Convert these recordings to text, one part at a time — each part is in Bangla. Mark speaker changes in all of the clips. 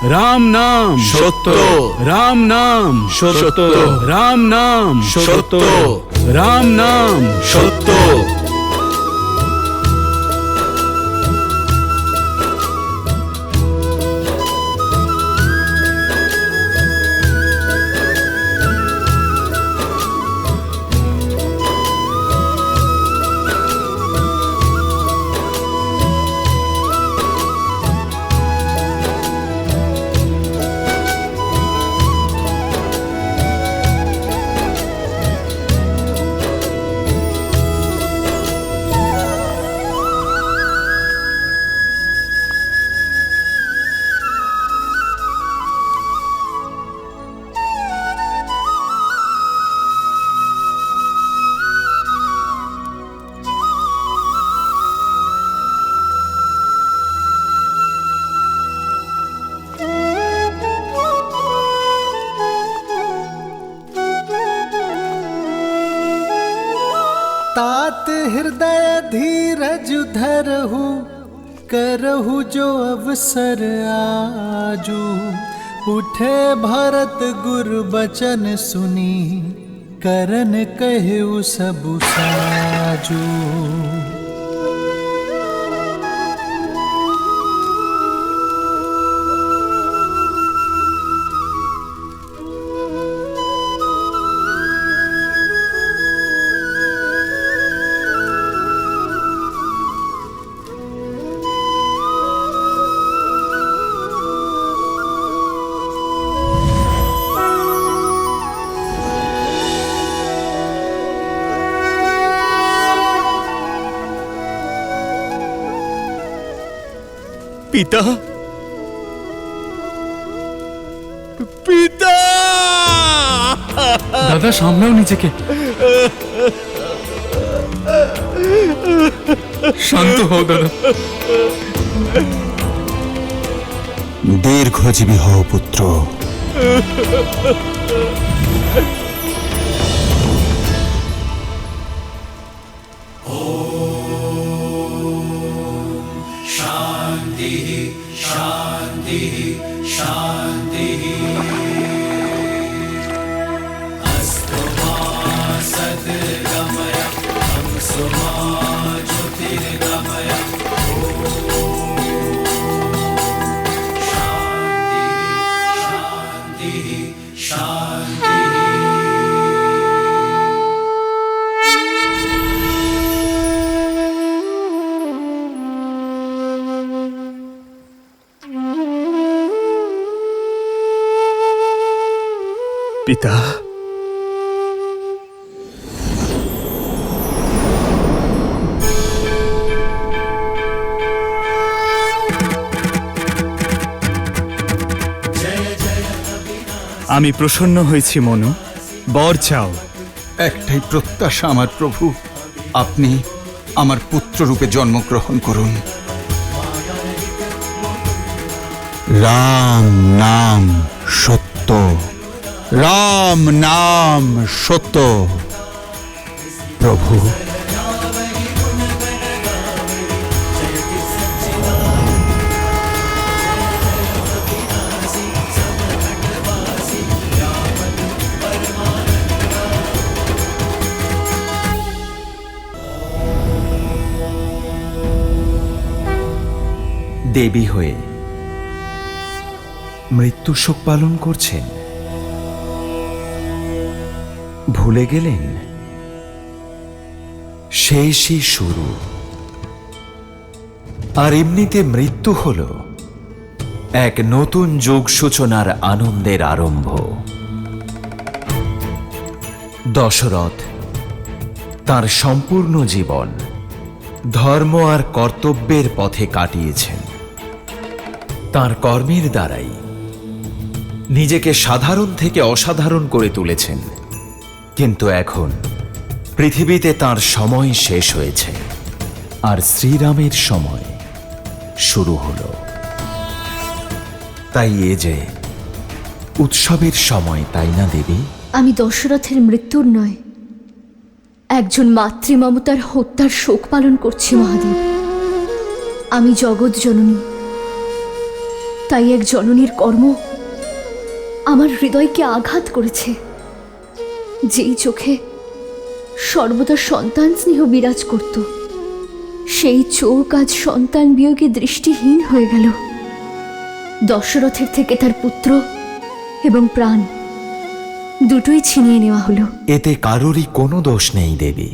Speaker 1: রাম নাম
Speaker 2: সত্য,
Speaker 1: রাম নাম
Speaker 2: সত্য,
Speaker 1: রাম নাম
Speaker 2: সত্য,
Speaker 1: রাম নাম
Speaker 2: সত্য।
Speaker 3: तात हृदय धीरज धरहु, करहु जो अवसर आजू। उठे भरत गुर बचन सुनी, करन कहु सबु साजू।
Speaker 2: পিতা, পিতা!
Speaker 1: দাদা সামলাও নিজেকে, শান্ত হও দাদা।
Speaker 4: দীর্ঘজীবী হও পুত্র।
Speaker 2: পিতা, আমি প্রসন্ন হয়েছি মনু। বর চাও।
Speaker 4: একটাই প্রত্যাশা আমার প্রভু, আপনি আমার পুত্ররূপে জন্মগ্রহণ করুন। রাম নাম সত্য, রাম নাম সত্য। প্রভু,
Speaker 5: দেবী হয়ে মৃত্যু শোক পালন করছেন, ভুলে গেলেন শেষই শুরু। আর এমনিতে মৃত্যু হল এক নতুন যুগ সূচনার আনন্দের আরম্ভ। দশরথ তার সম্পূর্ণ জীবন ধর্ম আর কর্তব্যের পথে কাটিয়েছেন। তার কর্মের দ্বারাই নিজেকে সাধারণ থেকে অসাধারণ করে তুলেছেন। কিন্তু এখন পৃথিবীতে তার সময় শেষ হয়েছে, আর শ্রীরামের সময় শুরু হল। তাই এ যে উৎসবের সময়, তাই না দেবী?
Speaker 6: আমি দশরথের মৃত্যুর নয়, একজন মাতৃমমতার হত্যার শোক পালন করছি মহাদেব। আমি জগৎ জননী, তাই এক জননীর কর্ম আমার হৃদয়কে আঘাত করেছে। যেই চোখে সর্বদা সন্তান স্নেহ বিরাজ করত, সেই চোখ আজ সন্তান বিয়োগে দৃষ্টিহীন হয়ে গেল। দশরথের থেকে তার পুত্র এবং প্রাণ দুটোই ছিনিয়ে নেওয়া হলো।
Speaker 5: এতে কারোরই কোনো দোষ নেই দেবী।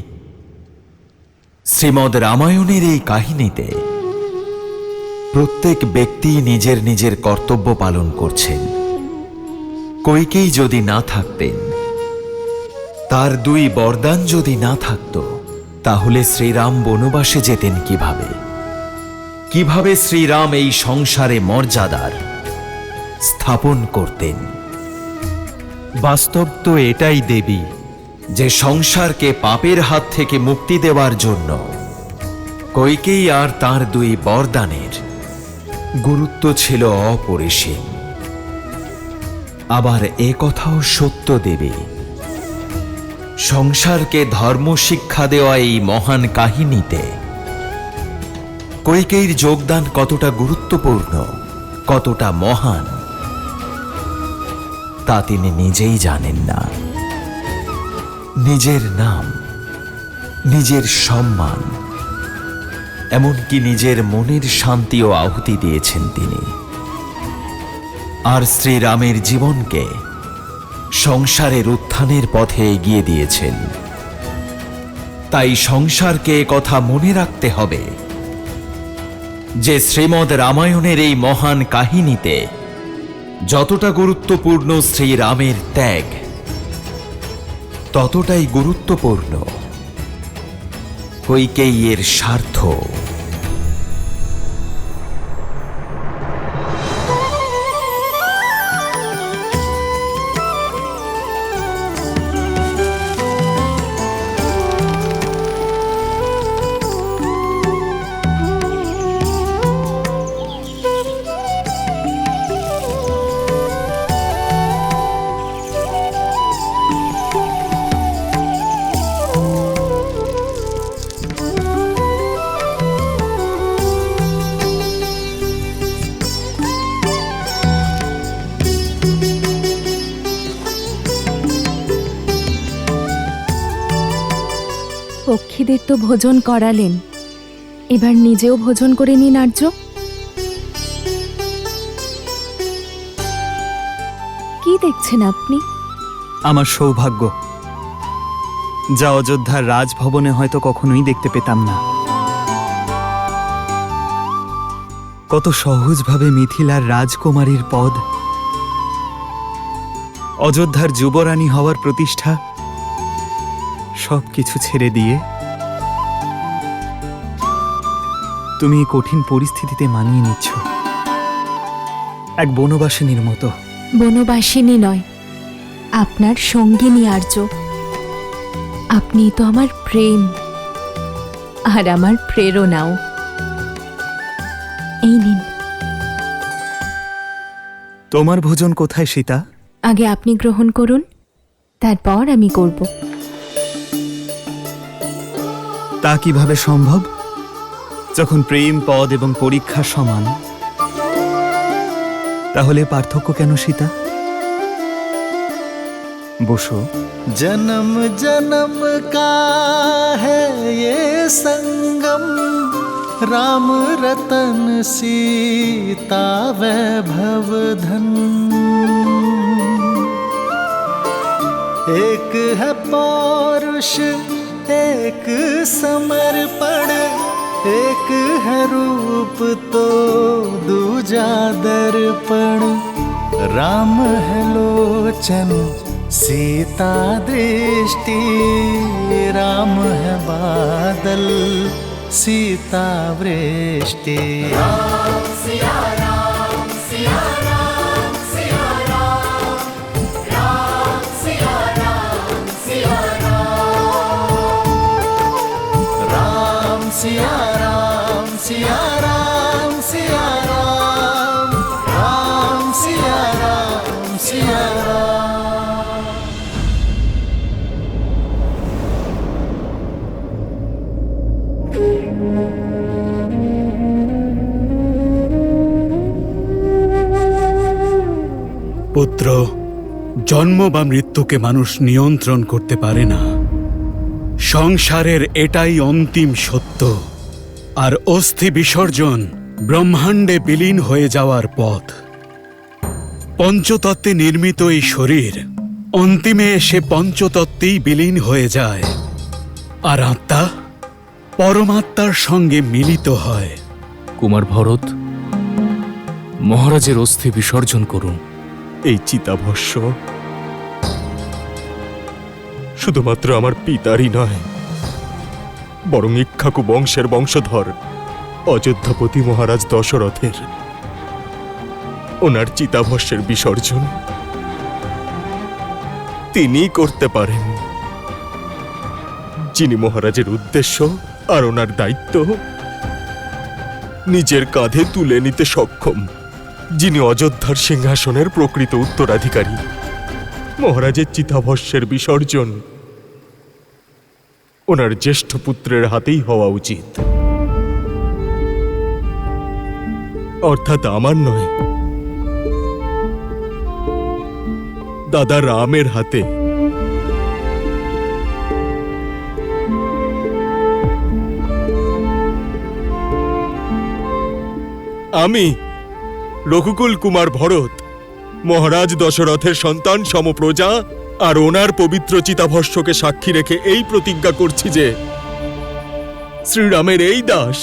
Speaker 5: শ্রীমদ্ রামায়ণের এই কাহিনীতে প্রত্যেক ব্যক্তি নিজের নিজের কর্তব্য পালন করছেন। কইকেয়ী যদি না থাকতেন, তার দুই বরদান যদি না থাকত, তাহলে শ্রীরাম বনবাসে যেতেন কিভাবে? কিভাবে শ্রীরাম এই সংসারে মর্যাদার স্থাপন করতেন? বাস্তব তো এটাই দেবী, যে সংসারকে পাপের হাত থেকে মুক্তি দেওয়ার জন্য কইকেয়ী আর তার দুই বরদানের গুরুত্ব ছিল অপরিসীম। আবার এ কথাও সত্য দেবী, সংসারকে ধর্ম শিক্ষা দেওয়া এই মহান কাহিনীতে কইকেয়ীর যোগদান কতটা গুরুত্বপূর্ণ, কতটা মহান, তা তিনি নিজেই জানেন না। নিজের নাম, নিজের সম্মান, এমনকি নিজের মনের শান্তিও আহুতি দিয়েছেন তিনি। আর শ্রীরামের জীবনকে সংসারের উত্থানের পথে এগিয়ে দিয়েছেন। তাই সংসারকে কথা মনে রাখতে হবে যে শ্রীমদ্ রামায়ণের এই মহান কাহিনীতে যতটা গুরুত্বপূর্ণ শ্রীরামের ত্যাগ, ততটাই গুরুত্বপূর্ণ কইকেয়ীর স্বার্থ।
Speaker 7: পক্ষীদের তো ভোজন করালেন, এবার নিজেও ভোজন করে নিন আর্য। কি দেখছেন আপনি?
Speaker 2: আমার সৌভাগ্য, যা অযোধ্যার রাজভবনে হয়তো কখনোই দেখতে পেতাম না। কত সহজভাবে মিথিলার রাজকুমারীর পদ, অযোধ্যার যুবরানী হওয়ার প্রতিষ্ঠা, সবকিছু ছেড়ে দিয়ে তুমি এই কঠিন পরিস্থিতিতে মানিয়ে নিচ্ছ, এক বনবাসিনীর মতো।
Speaker 7: বনবাসিনী নয়, আপনার সঙ্গিনী আর্য। আপনি তো আমার প্রেম আর আমার প্রেরণাও। এই নিন।
Speaker 2: তোমার ভোজন কোথায় সীতা?
Speaker 7: আগে আপনি গ্রহণ করুন, তারপর আমি করব।
Speaker 2: তা কিভাবে সম্ভব, যখন প্রেম, পদ এবং পরীক্ষা সমান? তাহলে পার্থক্য কেন সীতা? বসো।
Speaker 3: जन्म जन्म का है ये संगम, राम रतन सीता वैभव धन। एक है पौरुष एक समर्पण, एक है रूप तो दूजा दर्पण। राम है लोचन सीता दृष्टि, राम है बादल सीता वृष्टि। सिया राम सिया राम सिया राम, राम सिया राम सिया राम।
Speaker 1: পুত্র, জন্ম বা মৃত্যুকে মানুষ নিয়ন্ত্রণ করতে পারে না। সংসারের এটাই অন্তিম সত্য, আর অস্থি বিসর্জন ব্রহ্মাণ্ডে বিলীন হয়ে যাওয়ার পথ। পঞ্চতত্ত্বে নির্মিত এই শরীর অন্তিমে এসে পঞ্চতত্ত্বেই বিলীন হয়ে যায়, আর আত্মা পরমাত্মার সঙ্গে মিলিত হয়।
Speaker 8: কুমার ভরত, মহারাজের অস্থি বিসর্জন করুন।
Speaker 9: এই চিতাভস্য শুধুমাত্র আমার পিতারই নয়, বরং ইক্ষ্বাকু বংশের বংশধর অযোধ্যাপতি মহারাজ দশরথের। ওনার চিতাভস্যের বিসর্জন তিনিই করতে পারেন, যিনি মহারাজের উদ্দেশ্য আর ওনার দায়িত্ব নিজের কাঁধে তুলে নিতে সক্ষম, যিনি অযোধ্যার সিংহাসনের প্রকৃত উত্তরাধিকারী। মহারাজের চিতাভস্যের বিসর্জন ওনার জ্যেষ্ঠ পুত্রের হাতেই হওয়া উচিত, অর্থাৎ আমার নয়, দাদা রামের হাতে। আমি রঘুকুল কুমার ভরত, মহারাজ দশরথের সন্তান সমপ্রজা, আর ওনার পবিত্র চিতাভস্যকে সাক্ষী রেখে এই প্রতিজ্ঞা করছি যে শ্রীরামের এই দাস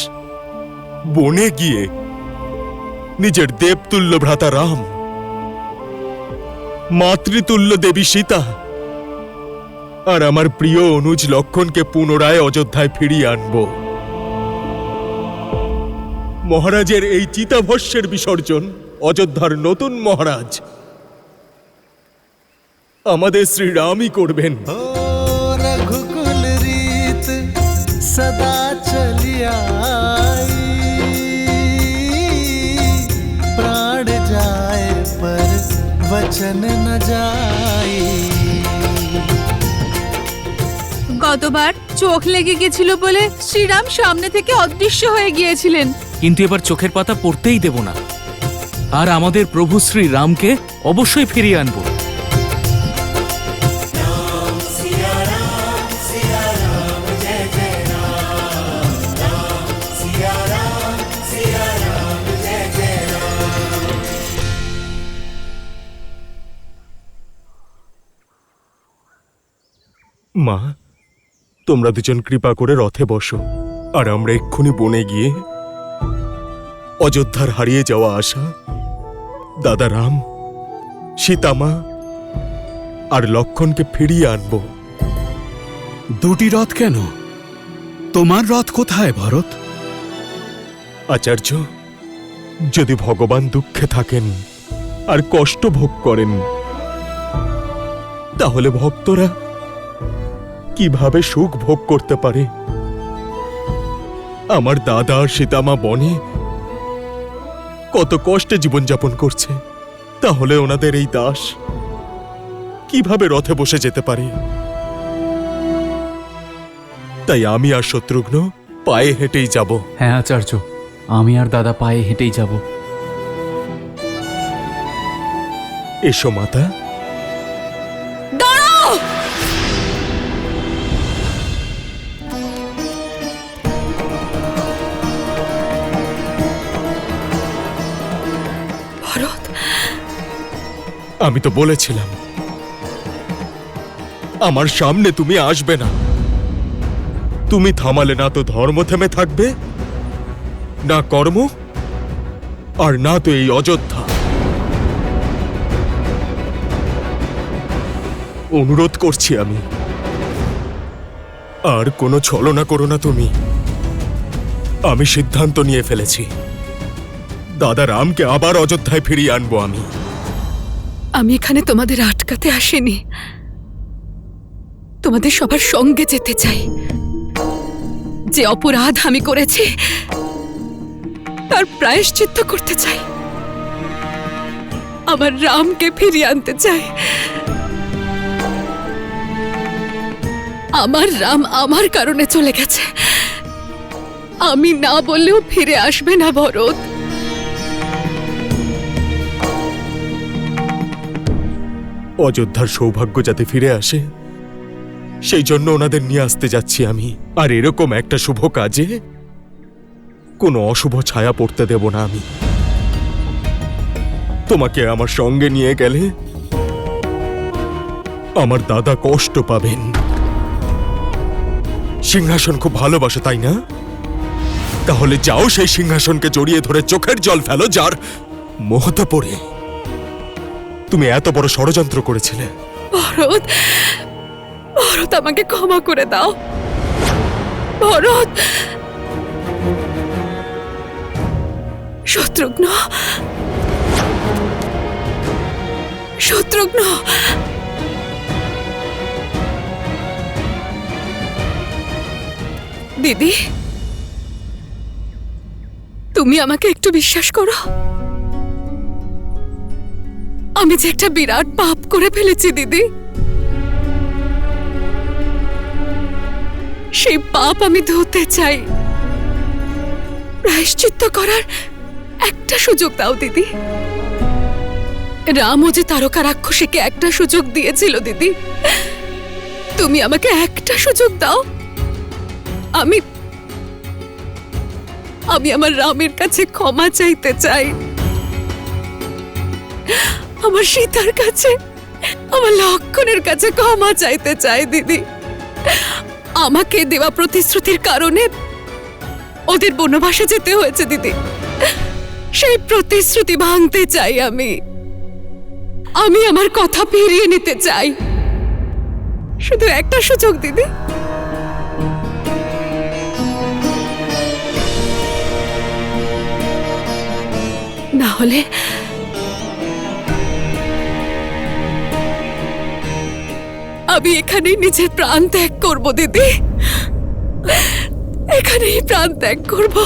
Speaker 9: বনে গিয়ে নিজের দেবতুল্য ভ্রাতা রাম, মাতৃতুল্য দেবী সীতা আর আমার প্রিয় অনুজ লক্ষণকে পুনরায় অযোধ্যায় ফিরিয়ে আনব। মহারাজের এই চিতাভস্যের বিসর্জন অযোধ্যার নতুন মহারাজ আমাদের শ্রীরামই করবেন।
Speaker 3: ओ रघुकुल रीत सदा चली आई, प्राण जाए पर वचन न जाई।
Speaker 10: গতবার চোখ লেগে গেছিল বলে শ্রীরাম সামনে থেকে অদৃশ্য হয়ে গিয়েছিলেন,
Speaker 8: কিন্তু এবার চোখের পাতা পড়তেই দেব না, আর আমাদের প্রভু শ্রী রামকে অবশ্যই ফিরিয়ে আনব।
Speaker 9: মা, তোমরা দুজন কৃপা করে রথে বসো, আর আমরা এক্ষুনি বনে গিয়ে অযোধ্যার হারিয়ে যাওয়া আশা দাদা রাম, সীতামা আর লক্ষণকে ফিরিয়ে আনব।
Speaker 1: দুটি রথ কেন? তোমার রথ কোথায় ভরত?
Speaker 9: আচার্য, যদি ভগবান দুঃখে থাকেন আর কষ্ট ভোগ করেন, তাহলে ভক্তরা কিভাবে সুখ ভোগ করতে পারে? আমার দাদা আর সীতামা বনে কত কষ্টে জীবনযাপন করছে, তাহলে ওনাদের এই দাস কিভাবে রথে বসে যেতে পারে? তাই আমি আর শত্রুঘ্ন পায়ে হেঁটেই যাব।
Speaker 1: হ্যাঁ আচার্য, আমি আর দাদা পায়ে হেঁটেই যাব।
Speaker 9: এসো মাতা।
Speaker 10: দাঁড়াও! ভরত,
Speaker 9: আমি তো বলেছিলাম আমার সামনে তুমি আসবে না। তুমি থামালে না তো ধর্ম থেমে থাকবে, না কর্ম, আর না তো এই অযোধ্যা। অনুরোধ করছি আমি, আর কোনো ছলনা করো না তুমি। আমি সিদ্ধান্ত নিয়ে ফেলেছি, দাদা রামকে আবার অযোধ্যায় ফিরিয়ে আনবো আমি।
Speaker 10: আমি এখানে তোমাদের আটকাতে আসিনি, তোমাদের সবার সঙ্গে যেতে চাই। যে অপরাধ আমি করেছি তার প্রায়শ্চিত্ত করতে চাই, আমার রামকে ফিরিয়ে আনতে চাই। আমার রাম আমার কারণে চলে গেছে, আমি না বললেও ফিরে আসবে না ভরত।
Speaker 9: অযোধ্যার সৌভাগ্য যাতে ফিরে আসে সেই জন্য ওনাদের নিয়ে আসতে যাচ্ছি আমি। আর এরকম একটা শুভ কাজে কোনো অশুভ ছায়া পড়তে দেব না আমি। তোমাকে আমার সঙ্গে নিয়ে গেলে আমার দাদা কষ্ট পাবেন। সিংহাসন খুব ভালোবাসো তাই না? তাহলে যাও সেই সিংহাসনকে জড়িয়ে ধরে চোখের জল ফেলো, যার মোহতে পড়ে তুমি এত বড় ষড়যন্ত্র করেছিলে।
Speaker 10: ভরত, ভরত আমাকে ক্ষমা করে দাও। ভরত, শত্রুঘ্ন, শত্রুঘ্ন, দিদি, তুমি আমাকে একটু বিশ্বাস করো। আমি যে একটা বিরাট পাপ করে ফেলেছি দিদি। সেই পাপ আমি ধুতে চাই। প্রায়শ্চিত্ত করার একটা সুযোগ দাও দিদি। রামও যে তারকা রাক্ষসীকে একটা সুযোগ দিয়েছিল দিদি, তুমি আমাকে একটা সুযোগ দাও। আমি আমি আমার রামের কাছে ক্ষমা চাইতে চাই, আমার সীতার কাছে, আমার লক্ষণের কাছে ক্ষমা চাইতে চাই দিদি। আমাকে দেওয়া প্রতিশ্রুতির কারণে ওদের বনবাসে যেতে হয়েছে দিদি। সেই প্রতিশ্রুতি ভাঙতে চাই আমি। আমি আমার কথা ফিরিয়ে নিতে চাই। শুধু একটা সুযোগ দিদি। না হলে আমি এখানেই নিজের প্রাণ ত্যাগ করব দিদি। এখানেই প্রাণ ত্যাগ করব।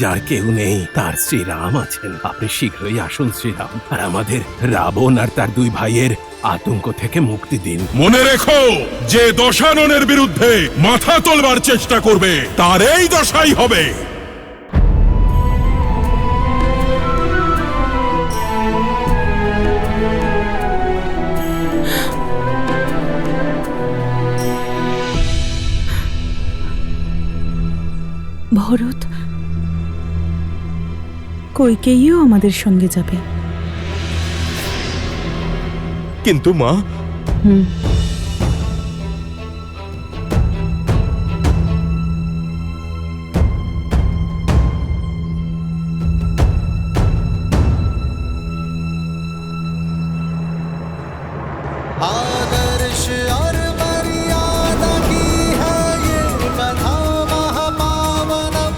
Speaker 11: যার কেউ নেই তার শ্রীরাম আছেন। আপনি শীঘ্রই আসুন শ্রীরাম, আর আমাদের রাবণ আর তার দুই ভাইয়ের আতঙ্ক থেকে মুক্তি দিন।
Speaker 12: মনে রেখো, যে দশাননের বিরুদ্ধে মাথা তোলবার চেষ্টা করবে তার এই দশাই হবে।
Speaker 7: ভরত, কইকেইও আমাদের সঙ্গে যাবে।
Speaker 9: কিন্তু মা,
Speaker 3: आदर्श और मर्यादा की है ये कथा महापावनम।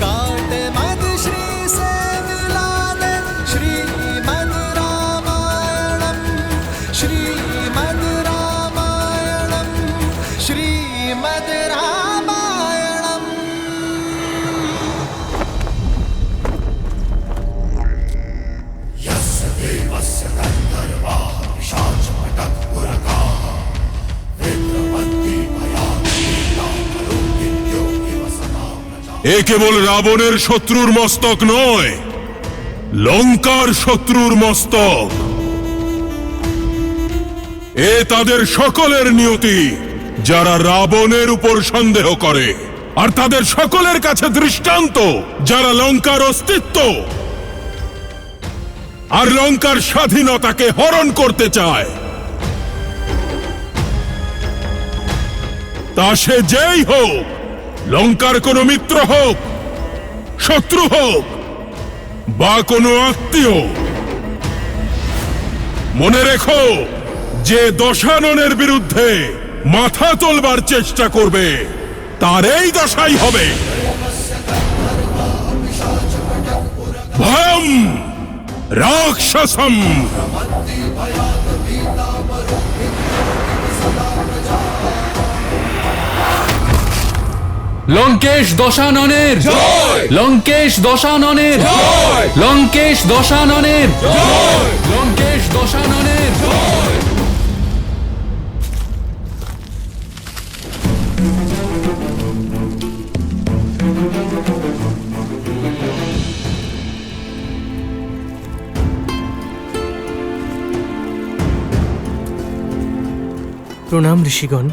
Speaker 3: काटे मद श्री से मिला दे श्रीमद् रामायणम, श्रीमद् रामायणम, श्रीमद् रामायणम।
Speaker 12: এ কেবল রাবণের শত্রুর মস্তক নয়, লঙ্কার শত্রুর মস্তক। এ তাদের সকলের নিয়তি যারা রাবণের উপর সন্দেহ করে, আর তাদের সকলের কাছে দৃষ্টান্ত যারা লঙ্কার অস্তিত্ব আর লঙ্কার স্বাধীনতাকে হরণ করতে চায়। তা সে যেই হোক, লঙ্কার কোনো মিত্র হোক, শত্রু হোক বা কোনো আত্মীয়, মনে রেখো, যে দশাননের বিরুদ্ধে মাথা তোলবার চেষ্টা করবে তার এই দশাই হবে। ভয়ম রাক্ষসম।
Speaker 8: লঙ্কেশ দশাননের জয়! লঙ্কেশ দশাননের জয়! লঙ্কেশ দশাননের জয়! লঙ্কেশ দশাননের জয়! প্রণাম ঋষিগণ।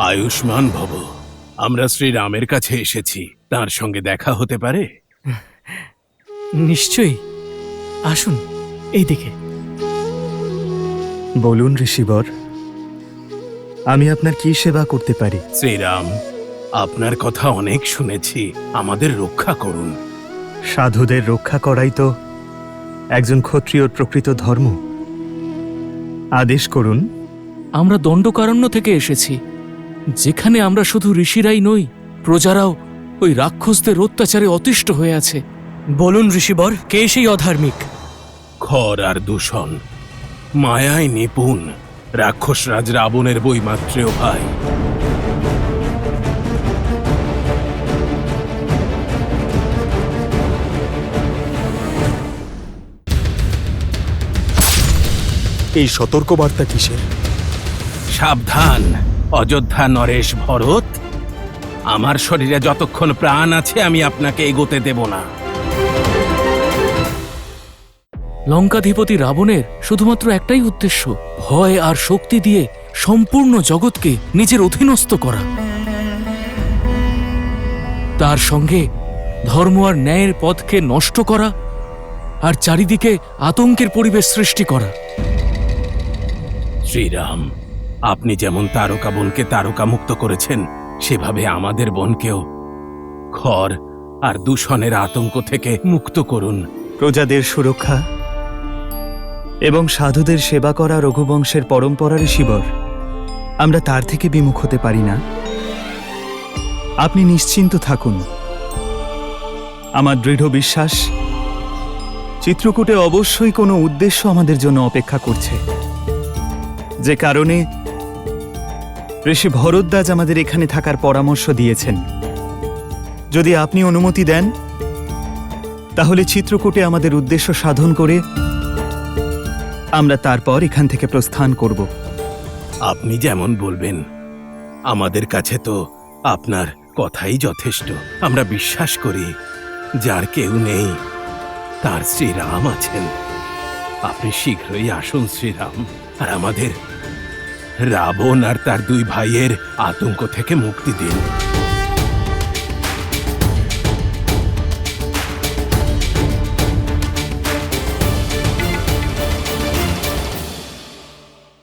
Speaker 11: আয়ুষ্মান ভব। আমরা শ্রীরামের কাছে এসেছি, তার সঙ্গে দেখা হতে পারে?
Speaker 8: নিশ্চয়ই, আসুন এইদিকে।
Speaker 2: বলুন ঋষিবর, আমি আপনার কি সেবা করতে পারি?
Speaker 11: শ্রীরাম, আপনার কথা অনেক শুনেছি, আমাদের রক্ষা করুন।
Speaker 2: সাধুদের রক্ষা করাই তো একজন ক্ষত্রিয়র প্রকৃত ধর্ম। আদেশ করুন।
Speaker 8: আমরা দণ্ডকারণ্য থেকে এসেছি, যেখানে আমরা শুধু ঋষিরাই নই, প্রজারাও ওই রাক্ষসদের অত্যাচারে অতিষ্ঠ হয়ে আছে। বলুন ঋষিবর, কে সেই অধার্মিক?
Speaker 11: খর আর দূষণ, মায়ায় নিপুণ রাক্ষসরাজ রাবণের বৈমাত্রেয় ভাই।
Speaker 9: এই সতর্কবার্তা কিসের?
Speaker 11: সাবধান অযোধ্যা নরেশ ভরত, আমার শরীরে যতক্ষণ প্রাণ আছে আমি আপনাকে এগোতে দেব না।
Speaker 8: লঙ্কাধিপতি রাবণের শুধুমাত্র একটাই উদ্দেশ্য, ভয় আর শক্তি দিয়ে সম্পূর্ণ জগৎকে নিজের অধীনস্থ করা। তার সঙ্গে ধর্ম আর ন্যায়ের পথকে নষ্ট করা, আর চারিদিকে আতঙ্কের পরিবেশ সৃষ্টি করা।
Speaker 11: শ্রীরাম, আপনি যেমন তারকা বনকে তারকা মুক্ত করেছেন, সেভাবে আমাদের বনকেও খর আর দূষণের আতঙ্ক থেকে মুক্ত করুন।
Speaker 2: প্রজাদের সুরক্ষা এবং সাধুদের সেবা করা রঘুবংশের পরম্পরা ঋষিবর, আমরা তার থেকে বিমুখ হতে পারি না। আপনি নিশ্চিন্ত থাকুন। আমার দৃঢ় বিশ্বাস, চিত্রকূটে অবশ্যই কোনো উদ্দেশ্য আমাদের জন্য অপেক্ষা করছে, যে কারণে ঋষি ভরদ্বাজ আমাদের এখানে থাকার পরামর্শ দিয়েছেন। যদি আপনি অনুমতি দেন, তাহলে চিত্রকূটে আমাদের উদ্দেশ্য সাধন করে আমরা তারপর এখান থেকে প্রস্থান করব।
Speaker 11: আপনি যেমন বলবেন, আমাদের কাছে তো আপনার কথাই যথেষ্ট। আমরা বিশ্বাস করি যার কেউ নেই তার শ্রীরাম আছেন। আপনি শীঘ্রই আসুন শ্রীরাম, আর আমাদের রাবণ আর তার দুই ভাইয়ের আতঙ্ক থেকে মুক্তি দিন।